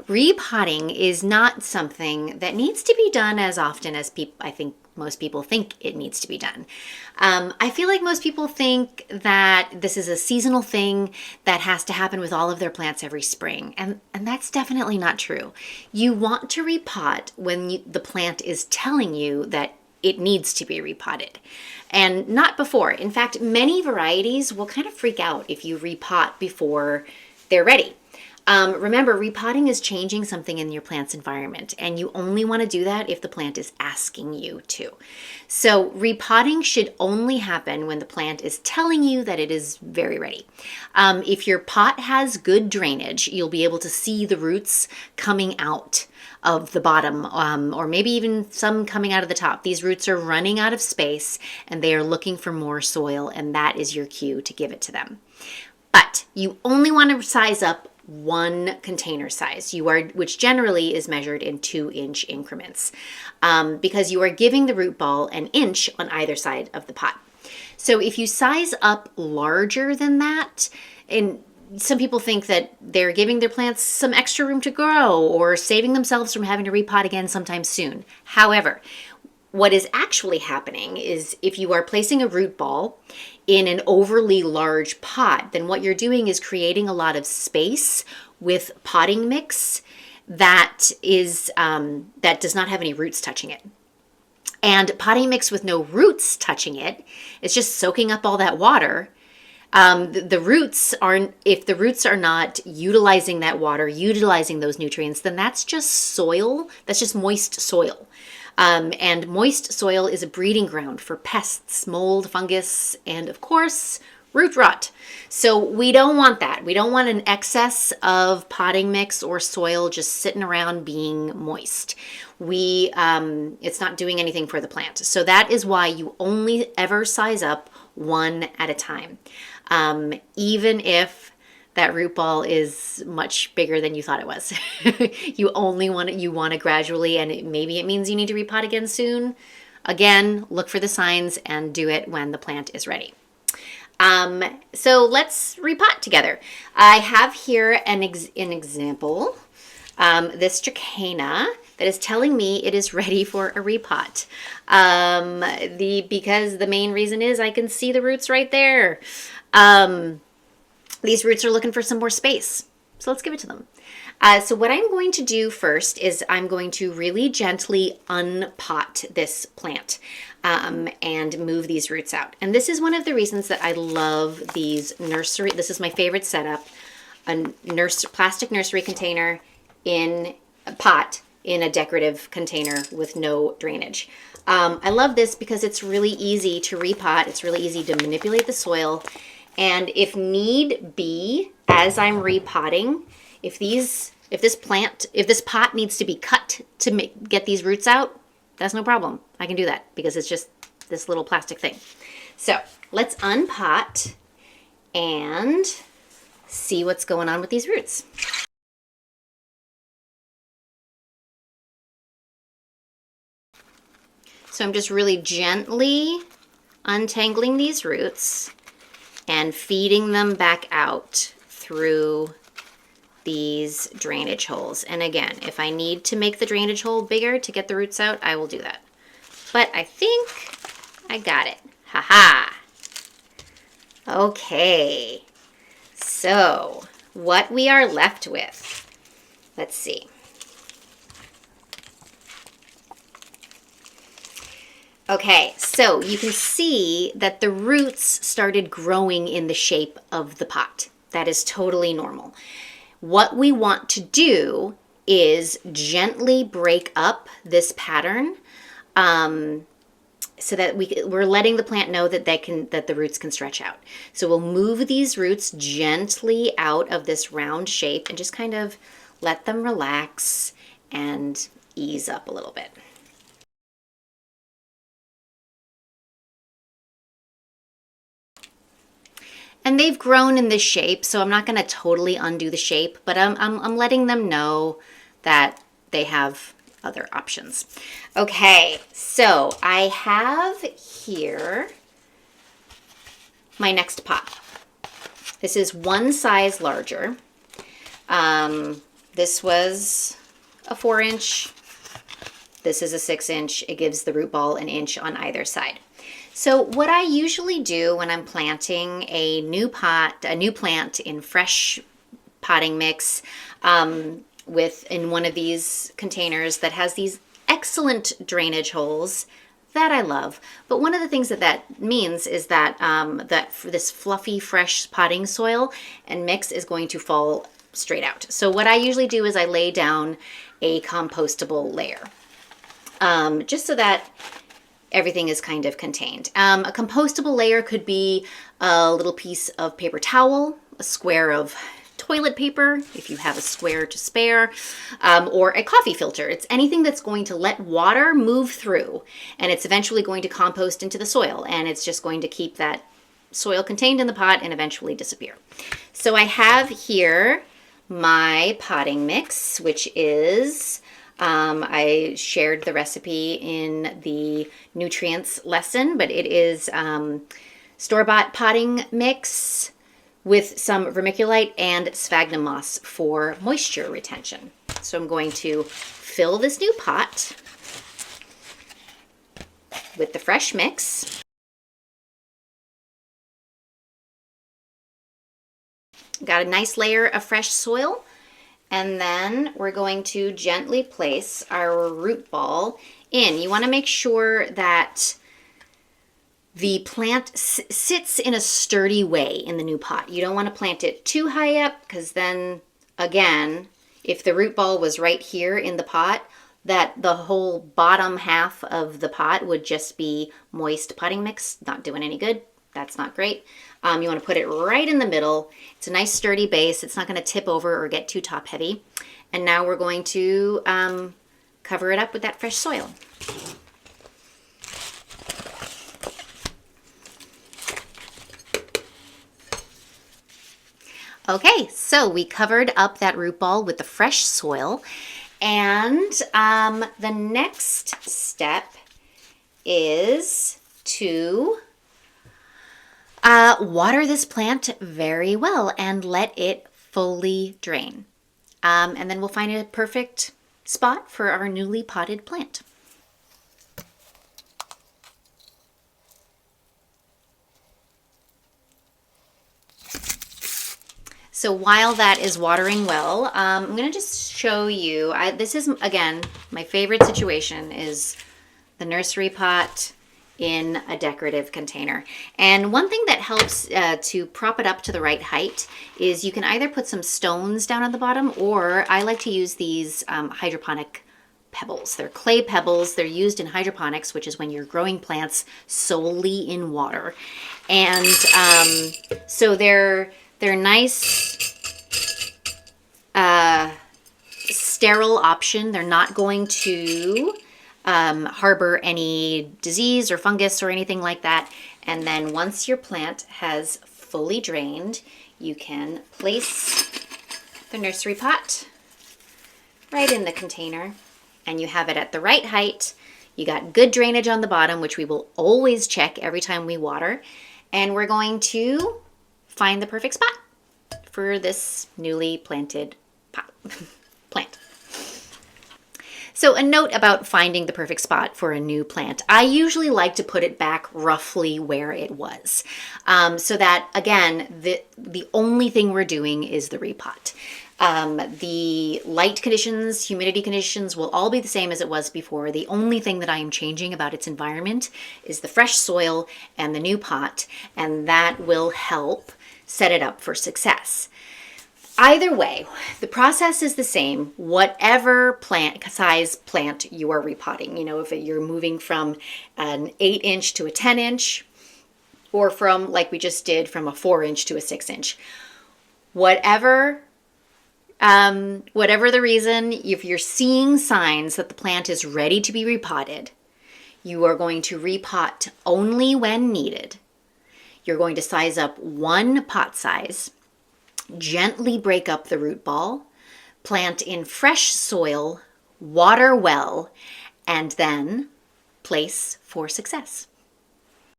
Repotting is not something that needs to be done as often as I think most people think it needs to be done. I feel like most people think that this is a seasonal thing that has to happen with all of their plants every spring, and that's definitely not true. You want to repot when the plant is telling you that it needs to be repotted, and not before. In fact, many varieties will kind of freak out if you repot before they're ready. Remember, repotting is changing something in your plant's environment, and you only want to do that if the plant is asking you to. So repotting should only happen when the plant is telling you that it is very ready. If your pot has good drainage, you'll be able to see the roots coming out of the bottom, or maybe even some coming out of the top. These roots are running out of space and they are looking for more soil, and that is your cue to give it to them. But you only want to size up one container size, which generally is measured in 2-inch increments, because you are giving the root ball an inch on either side of the pot. So if you size up larger than that, and some people think that they're giving their plants some extra room to grow or saving themselves from having to repot again sometime soon. However, what is actually happening is if you are placing a root ball in an overly large pot, then what you're doing is creating a lot of space with potting mix that does not have any roots touching it. And potting mix with no roots touching it, it's just soaking up all that water. If the roots are not utilizing that water, utilizing those nutrients, then that's just soil. That's just moist soil. And moist soil is a breeding ground for pests, mold, fungus, and of course, root rot. So we don't want that. We don't want an excess of potting mix or soil just sitting around being moist. It's not doing anything for the plant. So that is why you only ever size up one at a time. Even if that root ball is much bigger than you thought it was. You want to gradually, and maybe it means you need to repot again soon. Again, look for the signs and do it when the plant is ready. So let's repot together. I have here an example, this Trachena that is telling me it is ready for a repot. Because the main reason is I can see the roots right there. These roots are looking for some more space, so let's give it to them. So what I'm going to do first is I'm going to really gently unpot this plant and move these roots out. And this is one of the reasons that I love these nursery. This is my favorite setup, a plastic nursery container in a pot in a decorative container with no drainage. I love this because it's really easy to repot. It's really easy to manipulate the soil. And if need be, as I'm repotting, if this pot needs to be cut to get these roots out, that's no problem. I can do that because it's just this little plastic thing. So let's unpot and see what's going on with these roots. So I'm just really gently untangling these roots and feeding them back out through these drainage holes. And again, if I need to make the drainage hole bigger to get the roots out, I will do that. But I think I got it. Haha. Okay. So what we are left with, let's see. Okay, so you can see that the roots started growing in the shape of the pot. That is totally normal. What we want to do is gently break up this pattern so that we're letting the plant know that the roots can stretch out. So we'll move these roots gently out of this round shape and just kind of let them relax and ease up a little bit. And they've grown in this shape, so I'm not going to totally undo the shape, but I'm letting them know that they have other options. Okay, so I have here my next pot. This is one size larger. This was a 4-inch. This is a 6-inch. It gives the root ball an inch on either side. So what I usually do when I'm planting a new plant in fresh potting mix, in one of these containers that has these excellent drainage holes that I love. But one of the things that means is that this fluffy, fresh potting soil and mix is going to fall straight out. So what I usually do is I lay down a compostable layer, just so that everything is kind of contained. A compostable layer could be a little piece of paper towel, a square of toilet paper, if you have a square to spare, or a coffee filter. It's anything that's going to let water move through, and it's eventually going to compost into the soil, and it's just going to keep that soil contained in the pot and eventually disappear. So I have here my potting mix, which is, I shared the recipe in the nutrients lesson, but it is store-bought potting mix with some vermiculite and sphagnum moss for moisture retention. So I'm going to fill this new pot with the fresh mix. Got a nice layer of fresh soil, and then we're going to gently place our root ball in. You want to make sure that the plant sits in a sturdy way in the new pot. You don't want to plant it too high up, because then, again, if the root ball was right here in the pot, that the whole bottom half of the pot would just be moist potting mix, not doing any good. That's not great. You want to put it right in the middle. It's a nice sturdy base. It's not going to tip over or get too top heavy. And now we're going to cover it up with that fresh soil. Okay, so we covered up that root ball with the fresh soil, and the next step is to water this plant very well and let it fully drain. And then we'll find a perfect spot for our newly potted plant. So while that is watering well, I'm going to just show you, this is, again, my favorite situation is the nursery pot in a decorative container. And one thing that helps to prop it up to the right height is you can either put some stones down at the bottom, or I like to use these hydroponic pebbles. They're clay pebbles. They're used in hydroponics, which is when you're growing plants solely in water. And so they're nice, sterile option. They're not going to harbor any disease or fungus or anything like that. And then once your plant has fully drained, you can place the nursery pot right in the container, and you have it at the right height. You got good drainage on the bottom, which we will always check every time we water. And we're going to find the perfect spot for this newly planted plant. So a note about finding the perfect spot for a new plant. I usually like to put it back roughly where it was. So that, again, the only thing we're doing is the repot. The light conditions, humidity conditions will all be the same as it was before. The only thing that I am changing about its environment is the fresh soil and the new pot, and that will help set it up for success. Either way, the process is the same, whatever size plant you are repotting. You know, if you're moving from an 8-inch to a 10-inch, or from, like we just did, from a 4-inch to a 6-inch. Whatever the reason, if you're seeing signs that the plant is ready to be repotted, you are going to repot only when needed. You're going to size up one pot size, gently break up the root ball, plant in fresh soil, water well, and then place for success.